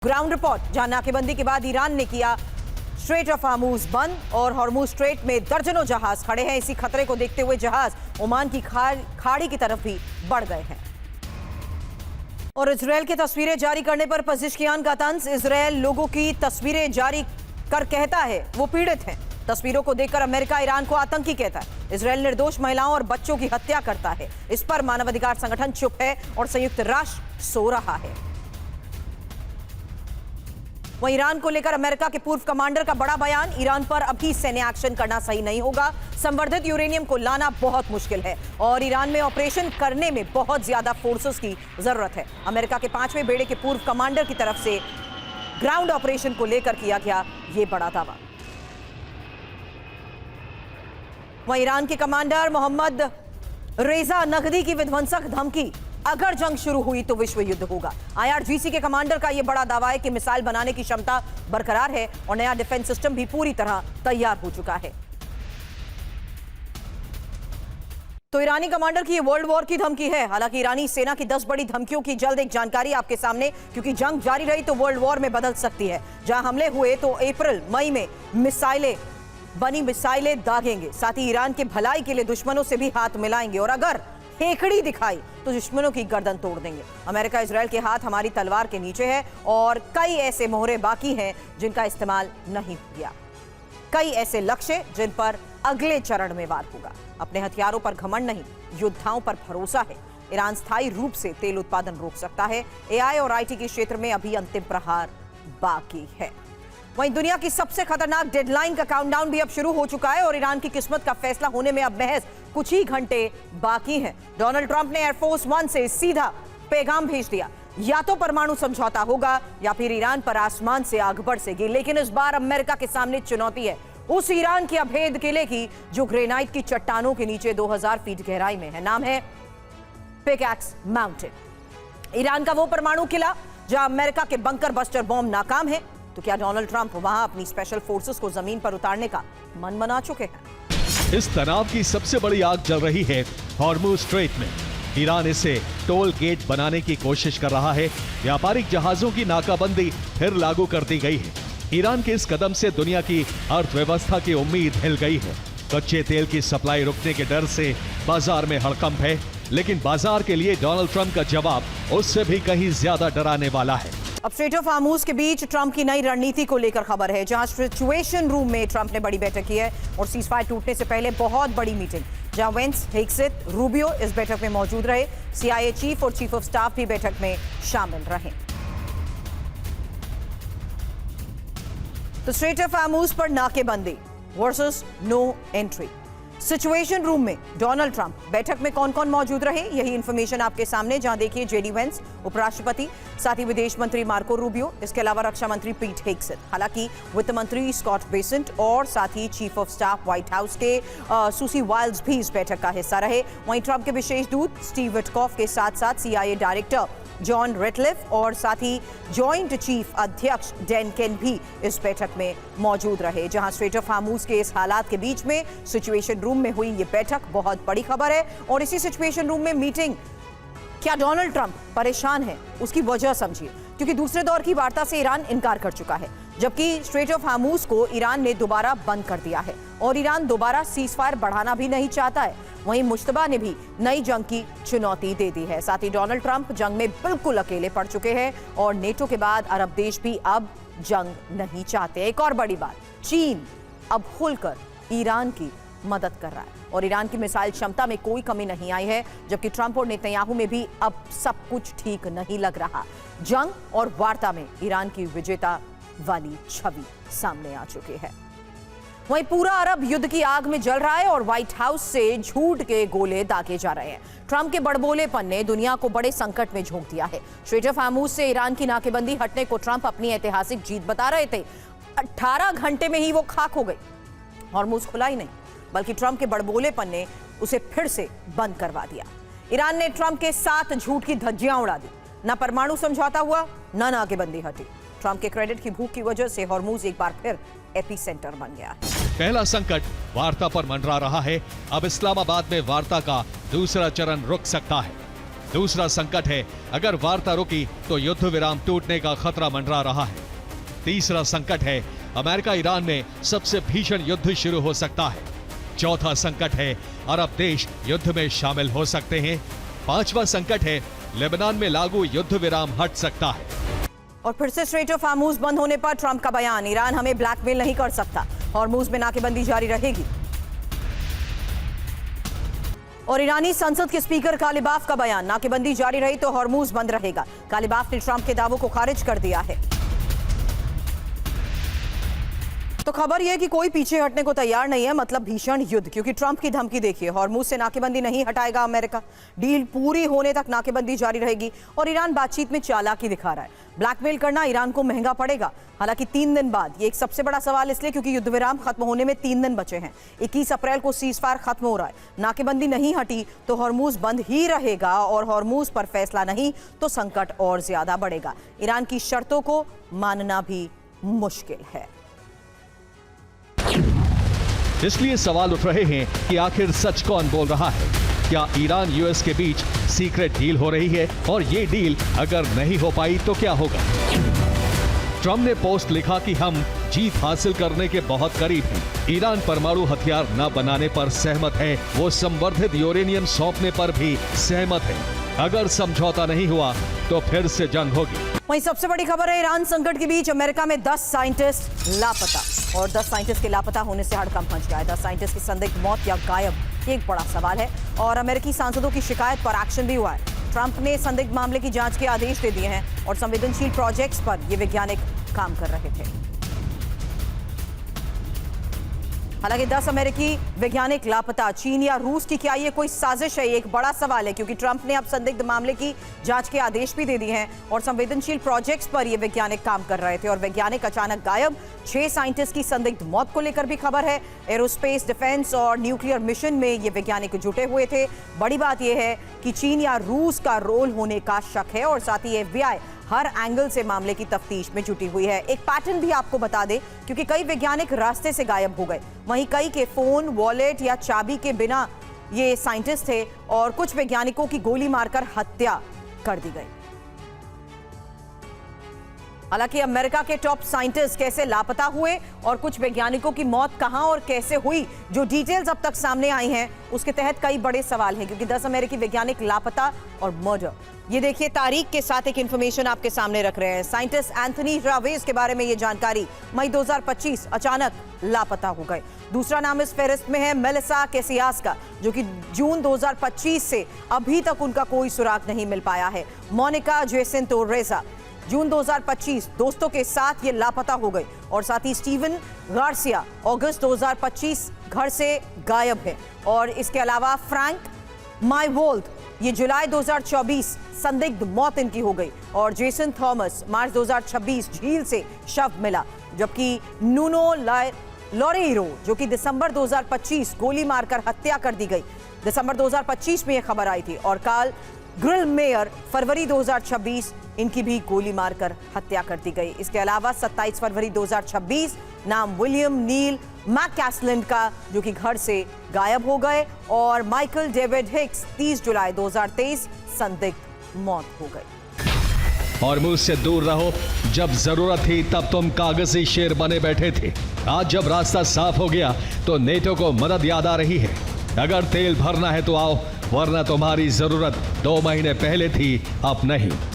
Ground report, जहां नाकेबंदी के बाद ईरान ने किया स्ट्रेट ऑफ हॉर्मुज बंद और हॉर्मुज स्ट्रेट में दर्जनों जहाज खड़े हैं। इसी खतरे को देखते हुए जहाज ओमान की खाड़ी की तरफ भी बढ़ गए हैं। और इजरायल की तस्वीरें जारी करने पर पजिशकियान का तंज। इजरायल लोगों की तस्वीरें जारी कर कहता है वो पीड़ित हैं। तस्वीरों को देखकर अमेरिका ईरान को आतंकी कहता है। इजरायल निर्दोष महिलाओं और बच्चों की हत्या करता है। इस पर मानवाधिकार संगठन चुप है और संयुक्त राष्ट्र सो रहा है। वहीं ईरान को लेकर अमेरिका के पूर्व कमांडर का बड़ा बयान। ईरान पर अभी सैन्य एक्शन करना सही नहीं होगा। संवर्धित यूरेनियम को लाना बहुत मुश्किल है और ईरान में ऑपरेशन करने में बहुत ज्यादा फोर्सेस की जरूरत है। अमेरिका के 5वें बेड़े के पूर्व कमांडर की तरफ से ग्राउंड ऑपरेशन को लेकर किया गया ये बड़ा दावा। वहीं ईरान के कमांडर मोहम्मद रेजा नगदी की विध्वंसक धमकी। अगर जंग शुरू हुई तो विश्व युद्ध होगा। IRGC के कमांडर का यह बड़ा दावा है कि मिसाइल बनाने की क्षमता बरकरार है और नया डिफेंस सिस्टम भी पूरी तरह तैयार हो चुका है। तो ईरानी कमांडर की ये वर्ल्ड वॉर की धमकी है। हालांकि ईरानी सेना की 10 बड़ी धमकियों की जल्द एक जानकारी आपके सामने, क्योंकि जंग जारी रही तो वर्ल्ड वॉर में बदल सकती है। जहां हमले हुए तो अप्रैल मई में मिसाइलें दागेंगे। साथ ही ईरान के भलाई के लिए दुश्मनों से भी हाथ मिलाएंगे और अगर हेकड़ी दिखाई तो दुश्मनों की गर्दन तोड़ देंगे। अमेरिका इजरायल के हाथ हमारी तलवार के नीचे है और कई ऐसे मोहरे बाकी हैं जिनका इस्तेमाल नहीं किया। कई ऐसे लक्ष्य जिन पर अगले चरण में वार होगा। अपने हथियारों पर घमंड नहीं, योद्धाओं पर भरोसा है। ईरान स्थायी रूप से तेल उत्पादन रोक सकता है। AI और IT के क्षेत्र में अभी अंतिम प्रहार बाकी है। वहीं दुनिया की सबसे खतरनाक डेडलाइन का काउंटडाउन भी अब शुरू हो चुका है और ईरान की किस्मत का फैसला होने में अब महज कुछ ही घंटे बाकी हैं। डोनाल्ड ट्रंप ने एयरफोर्स 1 से सीधा पैगाम भेज दिया, या तो परमाणु समझौता होगा या फिर ईरान पर आसमान से आग बरसेगी। लेकिन इस बार अमेरिका के सामने चुनौती है उस ईरान के अभेद किले की जो ग्रेनाइट की चट्टानों के नीचे 2000 फीट गहराई में है। नाम है पिकैक्स माउंटेन। ईरान का वो परमाणु किला जहां अमेरिका के बंकर बस्टर बॉम्ब नाकाम है। तो क्या डोनाल्ड ट्रंप वहां अपनी स्पेशल फोर्सेस को जमीन पर उतारने का मन बना चुके हैं? इस तनाव की सबसे बड़ी आग जल रही है हॉर्मुज स्ट्रेट में। ईरान इसे टोल गेट बनाने की कोशिश कर रहा है। व्यापारिक जहाजों की नाकाबंदी फिर लागू कर दी गई है। ईरान के इस कदम से दुनिया की अर्थव्यवस्था की उम्मीद हिल गई है। कच्चे तेल की सप्लाई रुकने के डर से बाजार में हड़कंप है, लेकिन बाजार के लिए डोनाल्ड ट्रंप का जवाब उससे भी कहीं ज्यादा डराने वाला है। अब स्ट्रेट ऑफ हॉर्मुज के बीच ट्रंप की नई रणनीति को लेकर खबर है, जहां सिचुएशन रूम में ट्रंप ने बड़ी बैठक की है और सीजफायर टूटने से पहले बहुत बड़ी मीटिंग, जहां वेंस, हेग्सेथ, रूबियो इस बैठक में मौजूद रहे। CIA चीफ और चीफ ऑफ स्टाफ भी बैठक में शामिल रहे। तो स्ट्रेट ऑफ हॉर्मुज पर नाकेबंदी versus no entry. Situation room में डोनाल्ड ट्रंप, बैठक में कौन कौन मौजूद रहे यही इंफॉर्मेशन आपके सामने, जहां देखिए JD वेंस उपराष्ट्रपति, साथ ही विदेश मंत्री मार्को रूबियो, इसके अलावा रक्षा मंत्री पीट हेग्सेथ, हालांकि वित्त मंत्री स्कॉट बेसेंट और साथ ही chief of staff White House के सुसी वाइल्स भी इस बैठक का हिस्सा रहे। वहीं ट्रंप के विशेष दूत स्टीव विटकॉफ के साथ साथ CIA डायरेक्टर जॉन रेटलिफ और साथ ही जॉइंट चीफ अध्यक्ष डैन केन भी इस बैठक में मौजूद रहे। जहां स्ट्रेट ऑफ हॉर्मुज के इस हालात के बीच में सिचुएशन रूम में हुई ये बैठक बहुत बड़ी खबर है। और इसी सिचुएशन रूम में मीटिंग, क्या डोनाल्ड ट्रंप परेशान है? उसकी वजह समझिए, क्योंकि दूसरे दौर की वार्ता से ईरान इनकार कर चुका है, जबकि स्ट्रेट ऑफ हॉर्मुज को ईरान ने दोबारा बंद कर दिया है और ईरान दोबारा सीजफायर बढ़ाना भी नहीं चाहता है। वहीं मुश्तबा ने भी नई जंग की चुनौती दे दी है। साथ ही डोनाल्ड ट्रंप जंग में बिल्कुल अकेले पड़ चुके हैं और नेटो के बाद अरब देश भी अब जंग नहीं चाहते। एक और बड़ी बात, चीन अब खुलकर ईरान की मदद कर रहा है और ईरान की मिसाइल क्षमता में कोई कमी नहीं आई है, जबकि ट्रंप और नेतन्याहू में भी अब सब कुछ ठीक नहीं लग रहा। जंग और वार्ता में ईरान की विजेता वाली छवि सामने आ चुकी है। वहीं पूरा अरब युद्ध की आग में जल रहा है और व्हाइट हाउस से झूठ के गोले दागे जा रहे हैं। ट्रंप के बड़बोलेपन ने दुनिया को बड़े संकट में झोंक दिया है। स्ट्रेट ऑफ हॉर्मुज से ईरान की नाकेबंदी हटने को ट्रंप अपनी ऐतिहासिक जीत बता रहे थे। 18 घंटे में ही वो खाक हो गई। हॉर्मुज खुला ही नहीं, बल्कि ट्रंप के बड़बोलेपन ने उसे फिर से बंद करवा दिया। ईरान ने ट्रंप के साथ झूठ की धज्जियां उड़ा दी। न परमाणु समझौता हुआ, न नाकेबंदी हटी। ट्रंप के क्रेडिट की भूख की वजह से हॉर्मुज एक बार फिर एपीसेंटर बन गया। पहला संकट वार्ता पर मंडरा रहा है। अब इस्लामाबाद में वार्ता का दूसरा चरण रुक सकता है। दूसरा संकट है, अगर वार्ता रुकी तो युद्ध विराम टूटने का खतरा मंडरा रहा है। तीसरा संकट है, अमेरिका ईरान में सबसे भीषण युद्ध शुरू हो सकता है। चौथा संकट है, अरब देश युद्ध में शामिल हो सकते हैं। पांचवा संकट है, लेबनान में लागू युद्ध विराम हट सकता है। और फिर से स्ट्रेट ऑफ हार्मूज बंद होने पर ट्रंप का बयान, ईरान हमें ब्लैकमेल नहीं कर सकता, हार्मूज में नाकेबंदी जारी रहेगी। और ईरानी संसद के स्पीकर कालिबाफ का बयान, नाकेबंदी जारी रही तो हार्मूज बंद रहेगा। कालिबाफ ने ट्रंप के दावों को खारिज कर दिया है। तो खबर यह कि कोई पीछे हटने को तैयार नहीं है, मतलब भीषण युद्ध, क्योंकि ट्रंप की धमकी देखिए, हार्मूज से नाकेबंदी नहीं हटाएगा अमेरिका, डील पूरी होने तक नाकेबंदी जारी रहेगी। और ईरान बातचीत में चालाकी दिखा रहा है, ब्लैकमेल करना ईरान को महंगा पड़ेगा। हालांकि 3 दिन बाद, ये एक सबसे बड़ा सवाल इसलिए क्योंकि युद्ध विराम खत्म होने में 3 दिन बचे हैं। 21 अप्रैल को सीजफायर खत्म हो रहा है, नाकेबंदी नहीं हटी तो हार्मूज बंद ही रहेगा, और हार्मूज पर फैसला नहीं तो संकट और ज्यादा बढ़ेगा। ईरान की शर्तों को मानना भी मुश्किल है। इसलिए सवाल उठ रहे हैं कि आखिर सच कौन बोल रहा है। क्या ईरान यूएस के बीच सीक्रेट डील हो रही है, और ये डील अगर नहीं हो पाई तो क्या होगा? ट्रंप ने पोस्ट लिखा कि हम जीत हासिल करने के बहुत करीब हैं। ईरान परमाणु हथियार न बनाने पर सहमत है, वो संवर्धित यूरेनियम सौंपने पर भी सहमत है। अगर समझौता नहीं हुआ तो फिर से जंग होगी। वहीं सबसे बड़ी खबर है, ईरान संकट के बीच अमेरिका में 10 साइंटिस्ट लापता, और 10 साइंटिस्ट के लापता होने से हड़कंप मच गया है। 10 साइंटिस्ट की संदिग्ध मौत या गायब, ये एक बड़ा सवाल है, और अमेरिकी सांसदों की शिकायत पर एक्शन भी हुआ है। ट्रंप ने संदिग्ध मामले की जांच के आदेश दे दिए हैं, और संवेदनशील प्रोजेक्ट्स पर ये वैज्ञानिक काम कर रहे थे। हालांकि 10 अमेरिकी वैज्ञानिक लापता, चीन या रूस की क्या ये कोई साजिश है, ये एक बड़ा सवाल है, क्योंकि ट्रंप ने अब संदिग्ध मामले की जांच के आदेश भी दे दिए हैं, और संवेदनशील प्रोजेक्ट्स पर ये वैज्ञानिक काम कर रहे थे, और वैज्ञानिक अचानक गायब। 6 साइंटिस्ट की संदिग्ध मौत को लेकर भी खबर है। एरोस्पेस, डिफेंस और न्यूक्लियर मिशन में ये वैज्ञानिक जुटे हुए थे। बड़ी बात यह है कि चीन या रूस का रोल होने का शक है, और साथ ही FBI हर एंगल से मामले की तफ्तीश में जुटी हुई है। एक पैटर्न भी आपको बता दें, क्योंकि कई वैज्ञानिक रास्ते से गायब हो गए, वहीं कई के फोन, वॉलेट या चाबी के बिना ये साइंटिस्ट थे, और कुछ वैज्ञानिकों की गोली मारकर हत्या कर दी गई। हालांकि अमेरिका के टॉप साइंटिस्ट कैसे लापता हुए और कुछ वैज्ञानिकों की मौत कहां और कैसे हुई, जो डिटेल्स अब तक सामने आई हैं, उसके तहत कई बड़े सवाल हैं, क्योंकि 10 अमेरिकी वैज्ञानिक लापता और मर्डर। ये देखिए, तारीख के साथ एक इंफॉर्मेशन आपके सामने रख रहे हैं। साइंटिस्ट एंथनी रावेज के बारे में ये जानकारी, मई 2025 अचानक लापता हो गए। दूसरा नाम इस फेहरिस्त में है मेलिसा कैसियास का, जो कि जून 2025 से अभी तक उनका कोई सुराग नहीं मिल पाया है। मोनिका जेसिंतो रेजा, जून 2025 दोस्तों के साथ ये लापता हो गई, और साथ ही स्टीवन गार्सिया अगस्त 2025 घर से गायब है। और इसके अलावा फ्रैंक माइवोल्ड, ये जुलाई 2024 संदिग्ध मौत इनकी हो गई, और जेसन थॉमस मार्च 2026 झील से शव मिला, जबकि नूनो लॉरेरो, जो कि दिसंबर 2025 गोली मारकर हत्या कर दी गई, दिसंबर 2025 में यह खबर आई थी। और कार्ल ग्रिलमेयर फरवरी 2026, इनकी भी गोली मारकर हत्या कर दी गई। इसके अलावा 27 फरवरी 2026 नाम विलियम नील मैककैसलिन का, जो कि घर से गायब हो गए, और माइकल डेविड हिक्स 30 जुलाई 2023 संदिग्ध मौत हो गई। और मुझसे दूर रहो, जब जरूरत थी तब तुम कागजी शेर बने बैठे थे। आज जब रास्ता साफ हो गया तो नेटो को मदद याद आ रही है। अगर तेल भरना है तो आओ, वरना तुम्हारी जरूरत 2 महीने पहले थी, अब नहीं।